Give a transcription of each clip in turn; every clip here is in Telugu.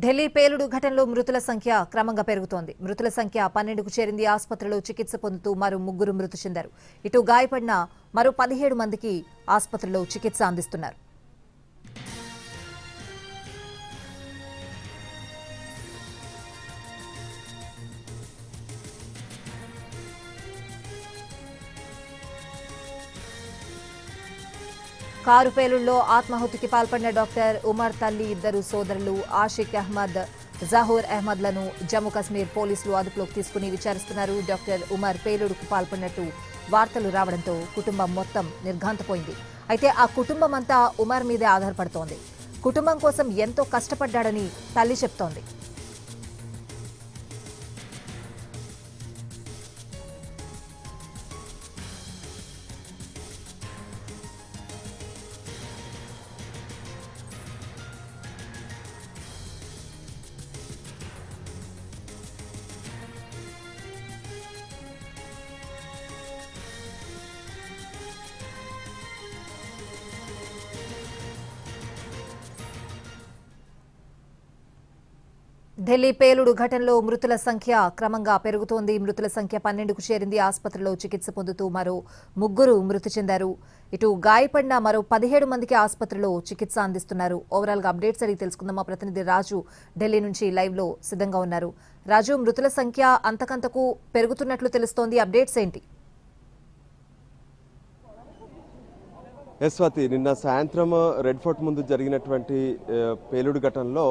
ఢిల్లీ పేలుడు ఘటనలో మృతుల సంఖ్య క్రమంగా పెరుగుతోంది. మృతుల సంఖ్య 12కు చేరింది. ఆసుపత్రిలో చికిత్స పొందుతూ మరో 3 మృతి చెందారు. ఇటు గాయపడిన మరో 17 మందికి ఆసుపత్రిలో చికిత్స అందిస్తున్నారు. కారు పేలుళ్లో ఆత్మాహుతికి పాల్పడిన డాక్టర్ ఉమర్ తల్లి ఇద్దరు సోదరులు ఆషిక్ అహ్మద్, జహూర్ అహ్మద్లను జమ్మూ కశ్మీర్ పోలీసులు అదుపులోకి తీసుకుని విచారిస్తున్నారు. డాక్టర్ ఉమర్ పేలుడుకు పాల్పడినట్టు వార్తలు రావడంతో కుటుంబం మొత్తం నిర్ఘాంతపోయింది. అయితే ఆ కుటుంబం అంతా ఉమర్ మీదే ఆధారపడుతోంది. కుటుంబం కోసం ఎంతో కష్టపడ్డాడని తల్లి చెప్తోంది. ఢిల్లీ పేలుడు ఘటనలో మృతుల సంఖ్య క్రమంగా పెరుగుతోంది. మృతుల సంఖ్య 12కు చేరింది. ఆసుపత్రిలో చికిత్స పొందుతూ మరో 3 మృతి చెందారు. ఇటు గాయపడిన మరో 17 మందికి ఆసుపత్రిలో చికిత్స అందిస్తున్నారు. ఓవరాల్ గా అప్డేట్స్ అడిగి తెలుసుకుందాం. మా ప్రతినిధి రాజు ఢిల్లీ నుంచి లైవ్ లో సిద్ధంగా ఉన్నారు. రాజు, మృతుల సంఖ్య అంతకంతకు పెరుగుతున్నట్లు తెలుస్తోంది. అప్డేట్స్ ఏంటి? స్వాతి, నిన్న సాయంత్రం రెడ్ ఫోర్ట్ ముందు జరిగినటువంటి పేలుడు ఘటనలో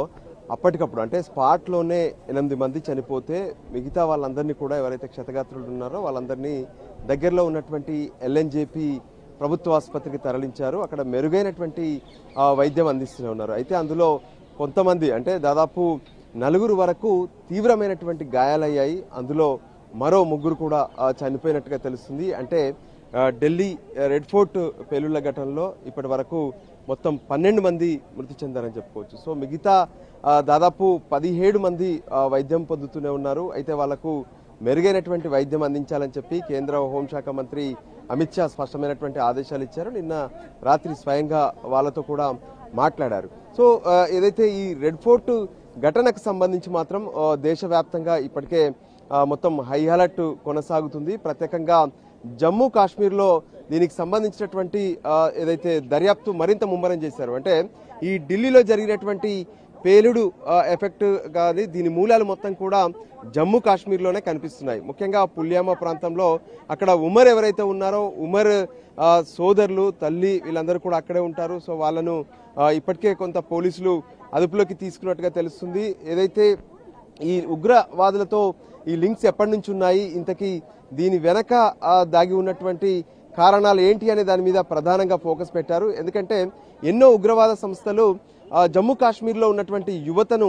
అప్పటికప్పుడు అంటే స్పాట్లోనే 8 మంది చనిపోతే మిగతా వాళ్ళందరినీ కూడా ఎవరైతే క్షతగాత్రులు ఉన్నారో వాళ్ళందరినీ దగ్గరలో ఉన్నటువంటి ఎల్ఎన్జేపీ ప్రభుత్వ ఆసుపత్రికి తరలించారు. అక్కడ మెరుగైనటువంటి వైద్యం అందిస్తూనే ఉన్నారు. అయితే అందులో కొంతమంది అంటే దాదాపు 4 వరకు తీవ్రమైనటువంటి గాయాలయ్యాయి. అందులో మరో 3 కూడా చనిపోయినట్టుగా తెలుస్తుంది. అంటే ఢిల్లీ రెడ్ ఫోర్ట్ పేలుళ్ల ఘటనలో ఇప్పటి వరకు మొత్తం 12 మంది మృతి చెందారని చెప్పుకోవచ్చు. సో మిగతా దాదాపు 17 మంది వైద్యం పొందుతూనే ఉన్నారు. అయితే వాళ్లకు మెరుగైనటువంటి వైద్యం అందించాలని చెప్పి కేంద్ర హోంశాఖ మంత్రి అమిత్ షా స్పష్టమైనటువంటి ఆదేశాలు ఇచ్చారు. నిన్న రాత్రి స్వయంగా వాళ్ళతో కూడా మాట్లాడారు. సో ఏదైతే ఈ రెడ్ ఫోర్ట్ ఘటనకు సంబంధించి మాత్రం దేశవ్యాప్తంగా ఇప్పటికే మొత్తం హై అలర్ట్ కొనసాగుతుంది. ప్రత్యేకంగా జమ్మూ కాశ్మీర్లో దీనికి సంబంధించినటువంటి ఏదైతే దర్యాప్తు మరింత ముమ్మరం చేశారు. అంటే ఈ ఢిల్లీలో జరిగినటువంటి పేలుడు ఎఫెక్ట్ కానీ దీని మూలాలు మొత్తం కూడా జమ్మూ కాశ్మీర్లోనే కనిపిస్తున్నాయి. ముఖ్యంగా పుల్యామా ప్రాంతంలో అక్కడ ఉమర్ ఎవరైతే ఉన్నారో ఉమర్ సోదరులు, తల్లి వీళ్ళందరూ కూడా అక్కడే ఉంటారు. సో వాళ్ళను ఇప్పటికే కొంత పోలీసులు అదుపులోకి తీసుకున్నట్టుగా తెలుస్తుంది. ఏదైతే ఈ ఉగ్రవాదులతో ఈ లింక్స్ ఎప్పటి నుంచి ఉన్నాయి, ఇంతకీ దీని వెనక దాగి ఉన్నటువంటి కారణాలు ఏంటి అనే దాని మీద ప్రధానంగా ఫోకస్ పెట్టారు. ఎందుకంటే ఎన్నో ఉగ్రవాద సంస్థలు జమ్మూ కాశ్మీర్లో ఉన్నటువంటి యువతను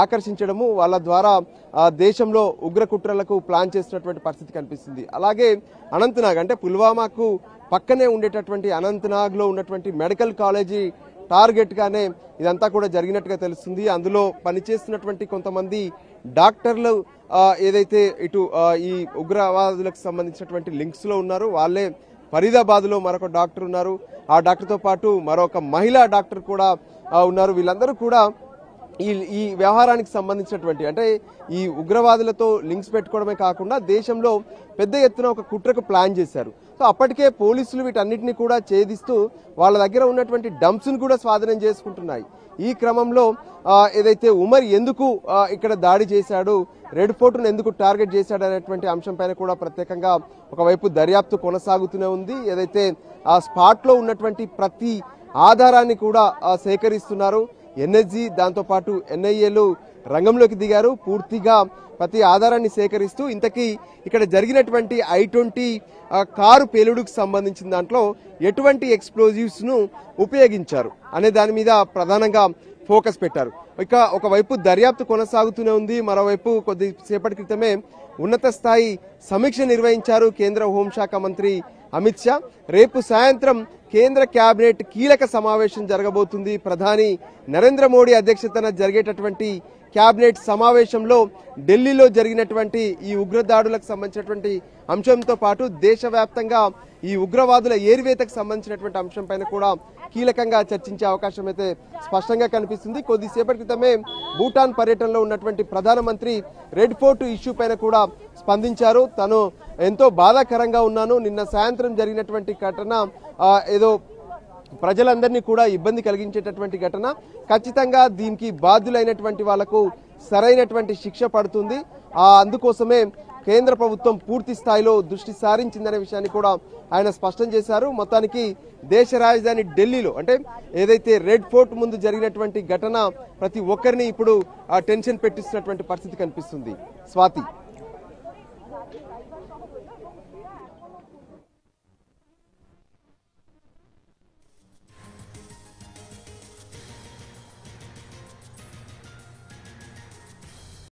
ఆకర్షించడము, వాళ్ళ ద్వారా దేశంలో ఉగ్ర కుట్రలకు ప్లాన్ చేస్తున్నటువంటి పరిస్థితి కనిపిస్తుంది. అలాగే అనంతనాగ్ అంటే పుల్వామాకు పక్కనే ఉండేటటువంటి అనంతనాగ్లో ఉన్నటువంటి మెడికల్ కాలేజీ టార్గెట్ గానే ఇదంతా కూడా జరిగినట్టుగా తెలుస్తుంది. అందులో పనిచేస్తున్నటువంటి కొంతమంది డాక్టర్లు ఏదైతే ఇటు ఈ ఉగ్రవాదులకు సంబంధించినటువంటి లింక్స్ లో ఉన్నారు, వాళ్ళే ఫరీదాబాద్ లో మరొక డాక్టర్ ఉన్నారు. ఆ డాక్టర్ తో పాటు మరొక మహిళా డాక్టర్ కూడా ఉన్నారు. వీళ్ళందరూ కూడా ఈ వ్యవహారానికి సంబంధించినటువంటి అంటే ఈ ఉగ్రవాదులతో లింక్స్ పెట్టుకోవడమే కాకుండా దేశంలో పెద్ద ఎత్తున ఒక కుట్రకు ప్లాన్ చేశారు. సో అప్పటికే పోలీసులు వీటన్నిటిని కూడా ఛేదిస్తూ వాళ్ళ దగ్గర ఉన్నటువంటి డంప్స్ ను కూడా స్వాధీనం చేసుకుంటున్నాయి. ఈ క్రమంలో ఏదైతే ఉమర్ ఎందుకు ఇక్కడ దాడి చేశాడు, రెడ్ ఫోర్ట్ను ఎందుకు టార్గెట్ చేశాడు అనేటువంటి అంశం పైన కూడా ప్రత్యేకంగా ఒకవైపు దర్యాప్తు కొనసాగుతూనే ఉంది. ఏదైతే ఆ స్పాట్ లో ఉన్నటువంటి ప్రతి ఆధారాన్ని కూడా సేకరిస్తున్నారు. ఎన్ఎస్జీ దాంతోపాటు ఎన్ఐఏలు రంగంలోకి దిగారు. పూర్తిగా ప్రతి ఆధారాన్ని సేకరిస్తూ ఇంతకీ ఇక్కడ జరిగినటువంటి I-20 కారు పేలుడుకు సంబంధించిన దాంట్లో ఎటువంటి ఎక్స్ప్లోజివ్స్ ను ఉపయోగించారు అనే దాని మీద ప్రధానంగా ఫోకస్ పెట్టారు. ఇక ఒకవైపు దర్యాప్తు కొనసాగుతూనే ఉంది. మరోవైపు కొద్దిసేపటి క్రితమే ఉన్నత స్థాయి సమీక్ష నిర్వహించారు కేంద్ర హోంశాఖ మంత్రి అమిత్ షా. రేపు సాయంత్రం కేంద్ర కేబినెట్ కీలక సమావేశం జరగబోతుంది. ప్రధాని నరేంద్ర మోడీ అధ్యక్షతన జరిగేటటువంటి కేబినెట్ సమావేశంలో ఢిల్లీలో జరిగినటువంటి ఈ ఉగ్రదాడులకు సంబంధించినటువంటి అంశంతో పాటు దేశవ్యాప్తంగా ఈ ఉగ్రవాదుల ఏరివేతకు సంబంధించినటువంటి అంశం పైన కూడా కీలకంగా చర్చించే అవకాశం అయితే స్పష్టంగా కనిపిస్తుంది. కొద్దిసేపటి క్రితమే భూటాన్ పర్యటనలో ఉన్నటువంటి ప్రధానమంత్రి రెడ్ ఫోర్ట్ ఇష్యూ పైన కూడా స్పందించారు. తను ఎంతో బాధాకరంగా ఉన్నాను, నిన్న సాయంత్రం జరిగినటువంటి ఘటన ఏదో ప్రజలందరినీ కూడా ఇబ్బంది కలిగించేటటువంటి ఘటన, ఖచ్చితంగా దీనికి బాధ్యులైనటువంటి వాళ్లకు సరైనటువంటి శిక్ష పడుతుంది. అందుకోసమే కేంద్ర ప్రభుత్వం పూర్తి స్థాయిలో దృష్టి సారించిందనే విషయాన్ని కూడా ఆయన స్పష్టం చేశారు. మొత్తానికి దేశ రాజధాని ఢిల్లీలో అంటే ఏదైతే రెడ్ ఫోర్ట్ ముందు జరిగినటువంటి ఘటన ప్రతి ఒక్కరిని ఇప్పుడు టెన్షన్ పెట్టిస్తున్నటువంటి పరిస్థితి కనిపిస్తుంది. స్వాతి.